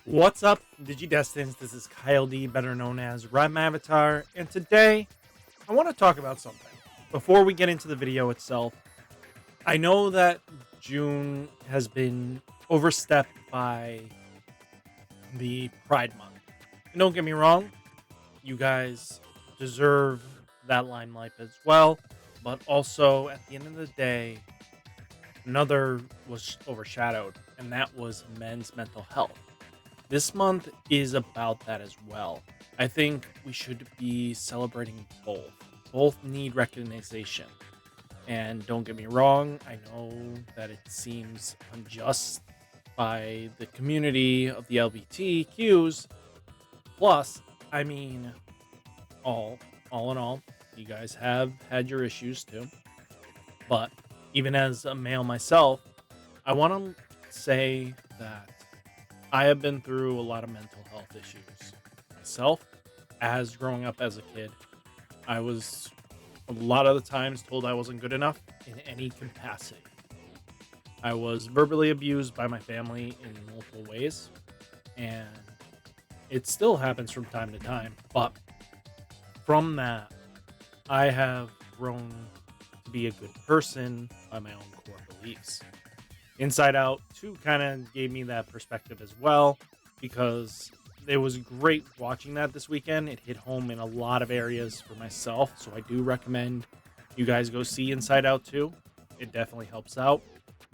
What's up, Digidestins? This is Kyle D, better known as RideMyAvatar, and today I want to talk about something. Before we get into the video itself, I know that June has been overstepped by the Pride Month. And don't get me wrong, you guys deserve that limelight as well, but also at the end of the day, another was overshadowed, and that was men's mental health. This month is about that as well. I think we should be celebrating both. Both need recognition. And don't get me wrong, I know that it seems unjust by the community of the LGBTQs. Plus, I mean, all in all, you guys have had your issues too. But even as a male myself, I want to say that I have been through a lot of mental health issues myself. As growing up as a kid, I was a lot of the times told I wasn't good enough in any capacity. I was verbally abused by my family in multiple ways, and it still happens from time to time. But from that, I have grown to be a good person by my own core beliefs. Inside Out 2 kind of gave me that perspective as well, because it was great watching that this weekend. It hit home in a lot of areas for myself, so I do recommend you guys go see Inside Out 2. It definitely helps out.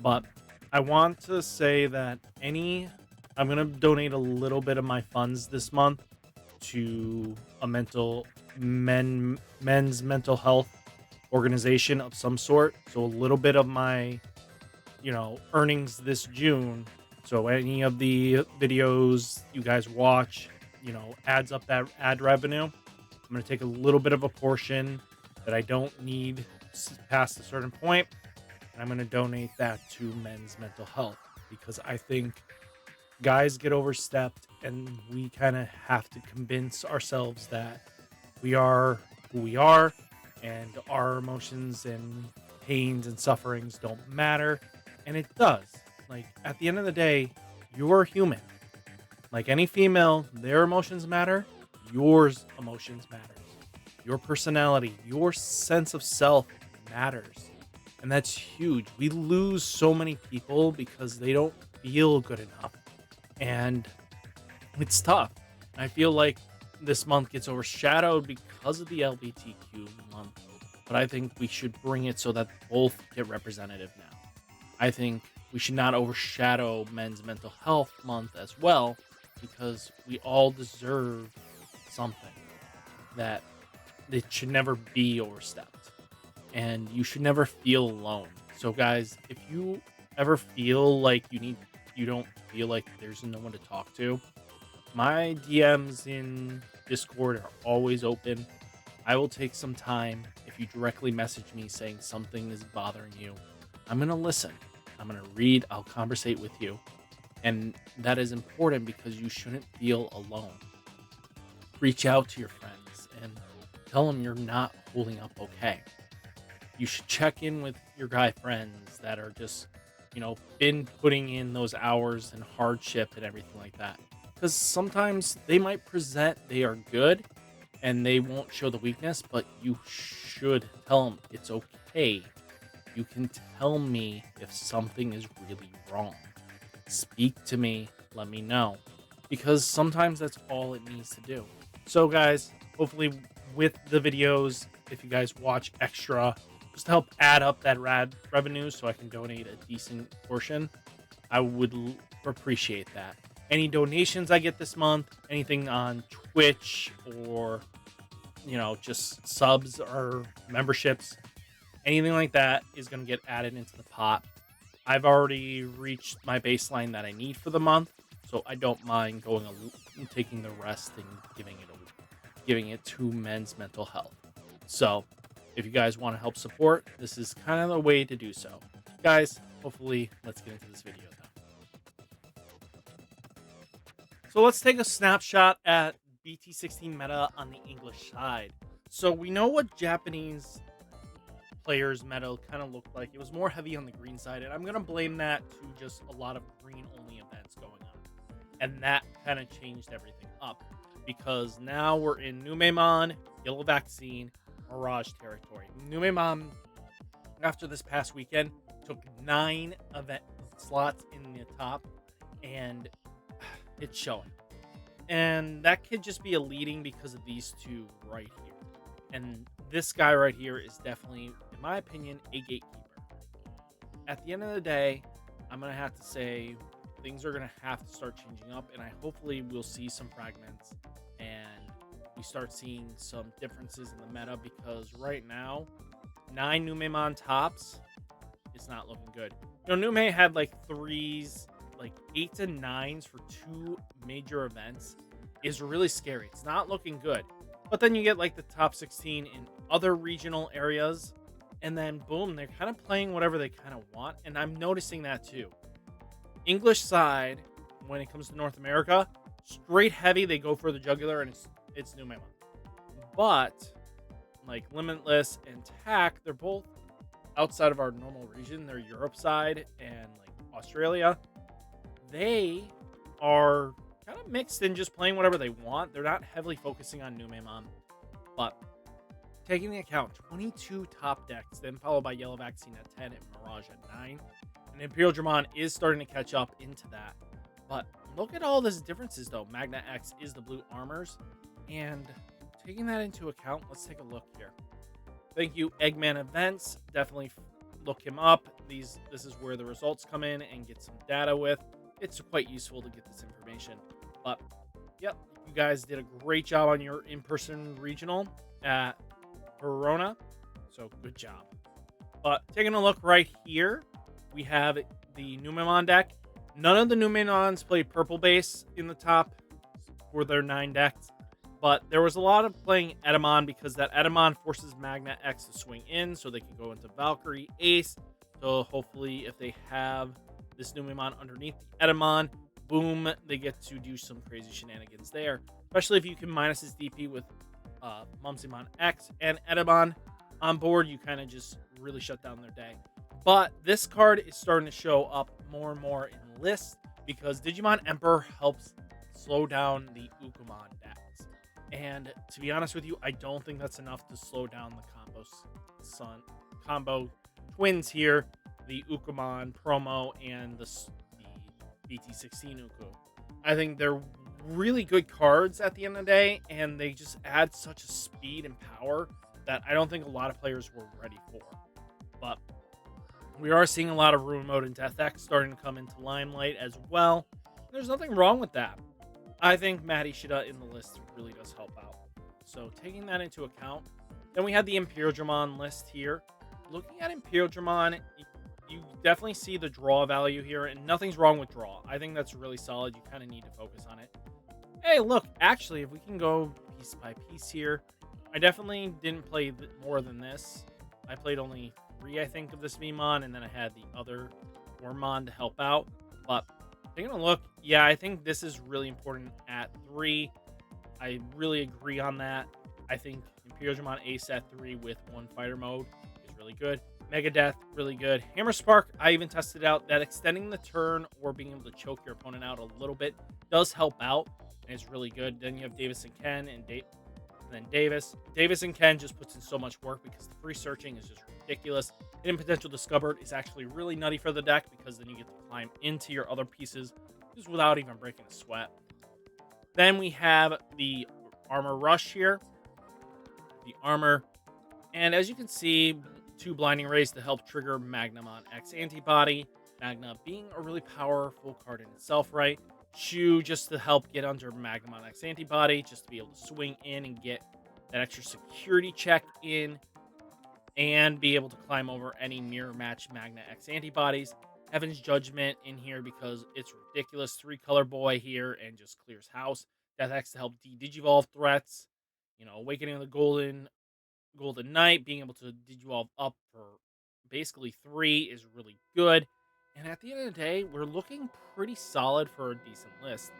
But I want to say that I'm going to donate a little bit of my funds this month to a men's mental health organization of some sort. So a little bit of my earnings this June. So any of the videos you guys watch, adds up that ad revenue. I'm going to take a little bit of a portion that I don't need past a certain point, and I'm going to donate that to men's mental health, because I think guys get overstepped and we kind of have to convince ourselves that we are who we are and our emotions and pains and sufferings don't matter. And it does. Like, at the end of the day, you're human. Like any female, their emotions matter. Yours emotions matters. Your personality, your sense of self matters. And that's huge. We lose so many people because they don't feel good enough. And it's tough. I feel like this month gets overshadowed because of the LGBTQ month. But I think we should bring it so that both get representative now. I think we should not overshadow Men's Mental Health Month as well, because we all deserve something that it should never be overstepped. And you should never feel alone. So guys, if you ever feel like you don't feel like there's no one to talk to, my DMs in Discord are always open. I will take some time. If you directly message me saying something is bothering you, I'm going to listen. I'm going to read. I'll conversate with you. And that is important because you shouldn't feel alone. Reach out to your friends and tell them you're not holding up okay. You should check in with your guy friends that are just, been putting in those hours and hardship and everything like that. Because sometimes they might present they are good and they won't show the weakness, but you should tell them it's okay. You can tell me if something is really wrong. Speak to me, let me know. Because sometimes that's all it needs to do. So guys, hopefully with the videos, if you guys watch extra, just to help add up that revenue so I can donate a decent portion, I would appreciate that. Any donations I get this month, anything on Twitch or, just subs or memberships, anything like that is going to get added into the pot. I've already reached my baseline that I need for the month, so I don't mind taking the rest and giving it to men's mental health. So, if you guys want to help support, this is kind of the way to do so. Guys, hopefully, let's get into this video now. So let's take a snapshot at BT-16 meta on the English side. So we know what Japanese players meta kind of looked like. It was more heavy on the green side, and I'm going to blame that to just a lot of green only events going on. And that kind of changed everything up because now we're in Numemon, Yellow Vaccine, Mirage territory. Numemon, after this past weekend, took 9 event slots in the top, and it's showing. And that could just be a leading because of these two right here. And this guy right here is definitely, in my opinion, a gatekeeper. At the end of the day, I'm going to have to say things are going to have to start changing up. And I hopefully we'll see some fragments and we start seeing some differences in the meta because right now, 9 Numemon tops is not looking good. You know, Nume had like 3s, like 8s and 9s for 2 major events is really scary. It's not looking good. But then you get like the top 16 in other regional areas, and then boom, they're kind of playing whatever they kind of want. And I'm noticing that too. English side, when it comes to North America, straight heavy, they go for the jugular, and it's Numemon. But like Limitless and Tack, they're both outside of our normal region. They're Europe side and like Australia. They are kind of mixed and just playing whatever they want. They're not heavily focusing on Numemon, but taking into account 22 top decks, then followed by Yellow Vaccine at 10 and Mirage at 9. And Imperial Dramon is starting to catch up into that. But look at all these differences though. Magna X is the blue armors. And taking that into account, let's take a look here. Thank you, Eggman Events. Definitely look him up. This is where the results come in and get some data with. It's quite useful to get this information. But, yep, you guys did a great job on your in-person regional at Verona. So, good job. But taking a look right here, we have the Numemon deck. None of the Numemons played purple base in the top for their 9 decks. But there was a lot of playing Edamon because that Edamon forces Magna X to swing in so they can go into Valkyrie Ace. So hopefully if they have this Numemon underneath the Edamon, boom, they get to do some crazy shenanigans there. Especially if you can minus his DP with Mumsimon X and Edamon on board, you kind of just really shut down their day. But this card is starting to show up more and more in lists because Digimon Emperor helps slow down the Ukumon decks. And to be honest with you, I don't think that's enough to slow down the combo twins here, the Ukumon promo and the BT-16 Uku. I think they're really good cards at the end of the day, and they just add such a speed and power that I don't think a lot of players were ready for. But we are seeing a lot of Ruin Mode and Death X starting to come into limelight as well. There's nothing wrong with that. I think Matt Ishida in the list really does help out. So taking that into account, then we have the Imperial Dramon list here. Looking at Imperial Dramon, you definitely see the draw value here, and nothing's wrong with draw. I think that's really solid. You kind of need to focus on it. Hey, look, actually, if we can go piece by piece here, I definitely didn't play more than this. I played only 3, I think, of this VMon, and then I had the other Wormmon to help out. But taking a look, yeah, I think this is really important at 3. I really agree on that. I think Imperial Dramon Ace at 3 with 1 fighter mode is really good. Mega Death, really good. Hammer Spark, I even tested out that extending the turn or being able to choke your opponent out a little bit does help out, and it's really good. Then you have Davis and Ken, and then Davis. Davis and Ken just puts in so much work because the free searching is just ridiculous. Hidden Potential Discovered is actually really nutty for the deck because then you get to climb into your other pieces just without even breaking a sweat. Then we have the Armor Rush here. The Armor. And as you can see, 2 Blinding Rays to help trigger Magnamon X Antibody. Magna being a really powerful card in itself, right? Shu just to help get under Magnamon X Antibody, just to be able to swing in and get that extra security check in and be able to climb over any mirror match Magna X Antibodies. Heaven's Judgment in here because it's ridiculous. 3 Color Boy here and just clears house. Death X to help Digivolve threats. You know, Awakening of the Golden Knight, being able to Digivolve up for basically 3 is really good. And at the end of the day, we're looking pretty solid for a decent list.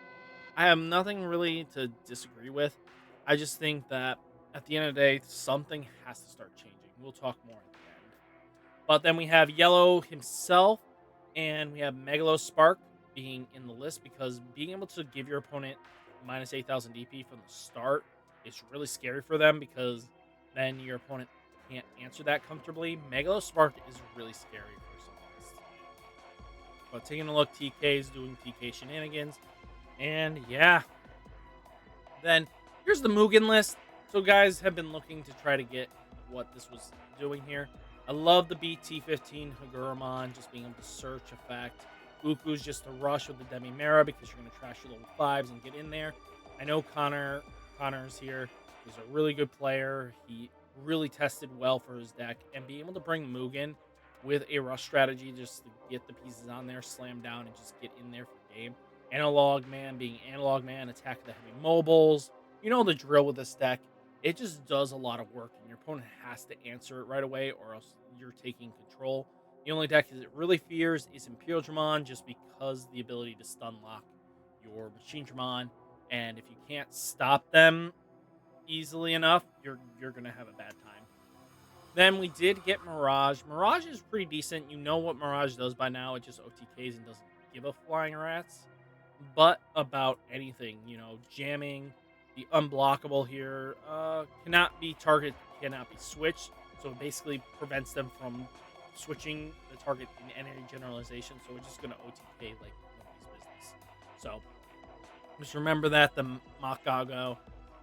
I have nothing really to disagree with. I just think that at the end of the day, something has to start changing. We'll talk more at the end. But then we have Yellow himself, and we have Megalo Spark. being in the list, because being able to give your opponent minus 8,000 DP from the start is really scary for them, because then your opponent can't answer that comfortably. Megalospark is really scary for some lists. But taking a look, TK's doing TK shenanigans. And yeah, then here's the Mugen list. So guys have been looking to try to get what this was doing here. I love the BT-15 Hagurumon, just being able to search effect. Uku's just a rush with the Demi-Mera, because you're going to trash your level 5s and get in there. I know Connor's here. He's a really good player. He really tested well for his deck. And being able to bring Mugen with a rush strategy just to get the pieces on there, slam down, and just get in there for game. Analog Man being Analog Man, attack the heavy mobiles. You know the drill with this deck. It just does a lot of work, and your opponent has to answer it right away, or else you're taking control. The only deck it really fears is Imperial Dramon, just because the ability to stun lock your Machine Dramon, and if you can't stop them easily enough, you're gonna have a bad time. Then we did get Mirage. Mirage is pretty decent. You know what Mirage does by now. It just OTKs and doesn't give a flying rat's. But about anything, jamming, the unblockable here, cannot be target, cannot be switched. So it basically prevents them from switching the target in any generalization. So we're just going to OTK like nobody's business. So just remember that the Makago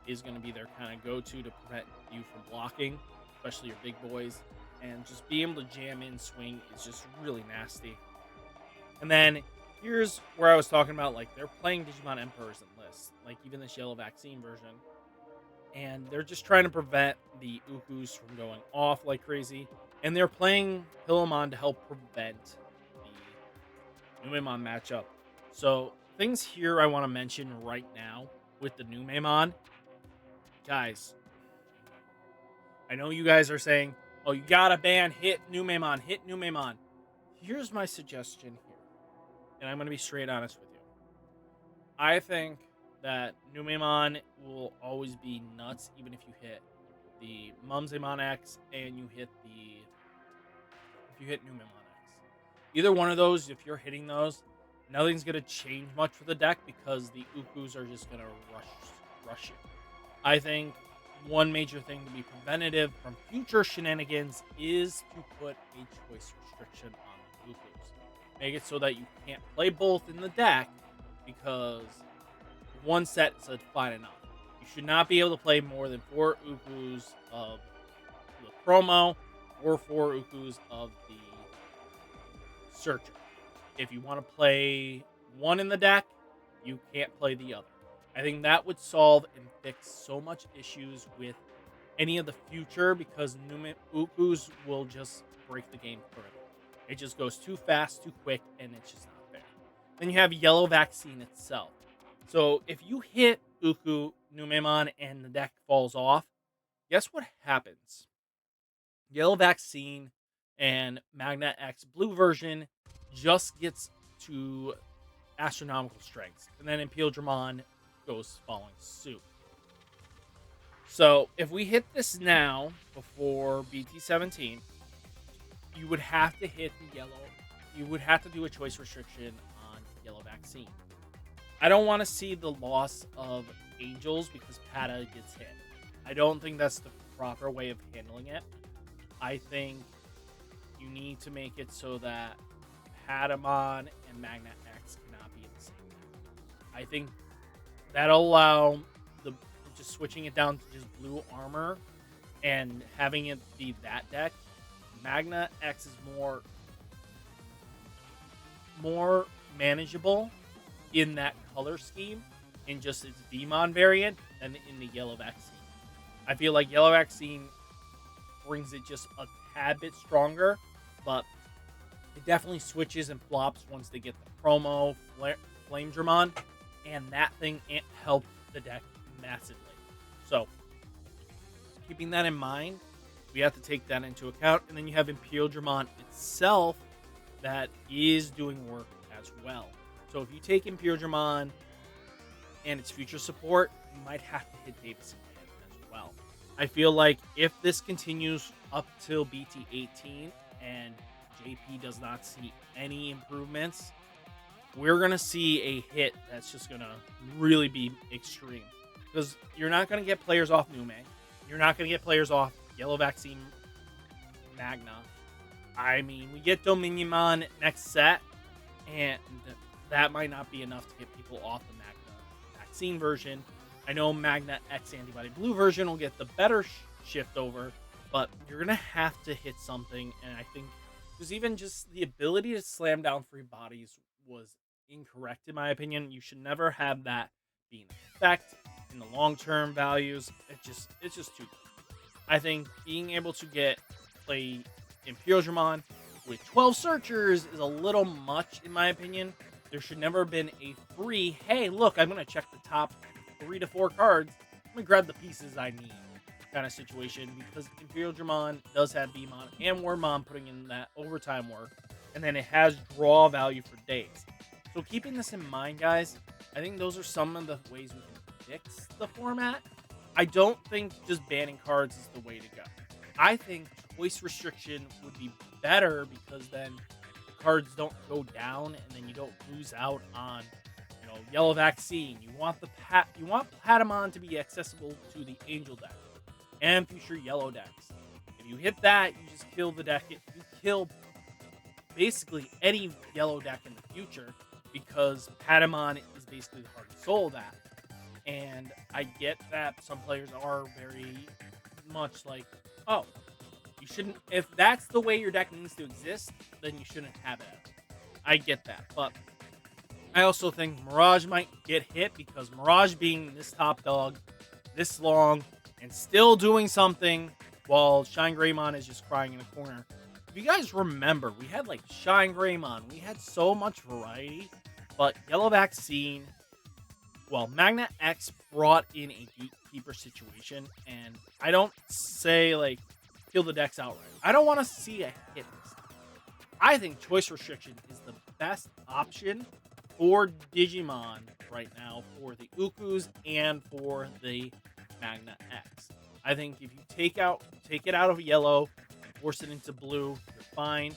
is going to be their kind of go-to to prevent you from blocking, especially your big boys. And just being able to jam in swing is just really nasty. And then here's where I was talking about, like, they're playing Digimon Emperors in lists, like even this yellow vaccine version. And they're just trying to prevent the Ukus from going off like crazy. And they're playing Pillamon to help prevent the Numemon matchup. So things here I want to mention right now with the Numemon. Guys, I know you guys are saying, oh, you gotta ban hit Numemon. Here's my suggestion here. And I'm going to be straight honest with you. I think that Numemon will always be nuts, even if you hit the Mumsemon X and you hit Numemon X. Either one of those, if you're hitting those, nothing's going to change much for the deck, because the Ukus are just going to rush you. I think one major thing to be preventative from future shenanigans is to put a choice restriction on the Ukus. Make it so that you can't play both in the deck, because one set is fine enough. You should not be able to play more than 4 Ukus of the promo or 4 Ukus of the Searcher. If you want to play one in the deck, you can't play the other. I think that would solve and fix so much issues with any of the future, because Ukus will just break the game forever. It just goes too fast, too quick, and it's just not fair. Then you have Yellow Vaccine itself. So if you hit Uku Numemon and the deck falls off, guess what happens? Yellow Vaccine and Magna X Blue version just gets to astronomical strengths. And then Imperial Dramon goes following suit. So if we hit this now before BT-17, you would have to hit the yellow. You would have to do a choice restriction on Yellow Vaccine. I don't want to see the loss of Angels because Pata gets hit. I don't think that's the proper way of handling it. I think you need to make it so that Patamon and Magna X cannot be in the same deck. I think that'll allow just switching it down to just blue armor and having it be that deck. Magna X is more manageable in that color scheme in just its Demon variant than in the Yellow Vaccine. I feel like Yellow Vaccine brings it just a tad bit stronger, but it definitely switches and flops once they get the promo Flame Dramon, and that thing helped the deck massively. So, keeping that in mind, we have to take that into account. And then you have Imperial Dramon itself that is doing work as well. So if you take Imperial Dramon and its future support, you might have to hit Davison as well. I feel like if this continues up till BT-18 and JP does not see any improvements we're going to see a hit that's just going to really be extreme. Because you're not going to get players off Nume. You're not going to get players off Yellow Vaccine Magna. I mean, we get Digimon next set, and that might not be enough to get people off the Magna Vaccine version. I know Magna X Antibody Blue version will get the better shift over, but you're going to have to hit something, and I think because even just the ability to slam down 3 bodies was incorrect in my opinion. You should never have that be an effect in the long-term values. It's just too good. I think being able to play Imperial with 12 searchers is a little much in my opinion. There should never have been a free, hey, look, I'm going to check the top 3 to 4 cards. I'm going to grab the pieces I need kind of situation, because Imperial Dramon does have Beamon and Wormmon putting in that overtime work, and then it has draw value for days. So keeping this in mind, guys, I think those are some of the ways we can fix the format. I don't think just banning cards is the way to go. I think choice restriction would be better, because then the cards don't go down and then you don't lose out on, Yellow Vaccine. You want Patamon to be accessible to the Angel deck and future Yellow decks. If you hit that, you just kill the deck. You kill basically any Yellow deck in the future, because Patamon is basically the heart and soul of that. And I get that some players are very much like, oh, you shouldn't, if that's the way your deck needs to exist, then you shouldn't have it. I get that, but I also think Mirage might get hit, because Mirage being this top dog this long and still doing something while Shine Greymon is just crying in a corner. If you guys remember, we had like Shine Greymon, we had so much variety, but Yellow Vaccine, well, Magna X brought in a gatekeeper situation, and I don't say like kill the decks outright. I don't want to see a hit this time. I think choice restriction is the best option for Digimon right now, for the Ukus and for the Magna X. I think if you take it out of yellow, force it into blue, you're fine.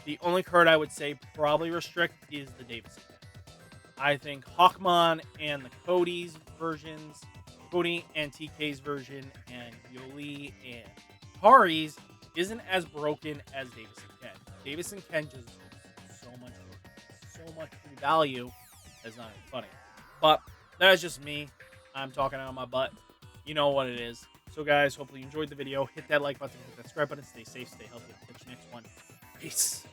The only card I would say probably restrict is the Davidson. I think Hawkmon and the Cody's versions, Cody and TK's version, and Yoli and Kari's isn't as broken as Davis and Ken. Davis and Ken just so much free value. That's not even funny. But that's just me. I'm talking out of my butt. You know what it is. So guys, hopefully you enjoyed the video. Hit that like button, hit that subscribe button. Stay safe, stay healthy. I'll catch you next one. Peace.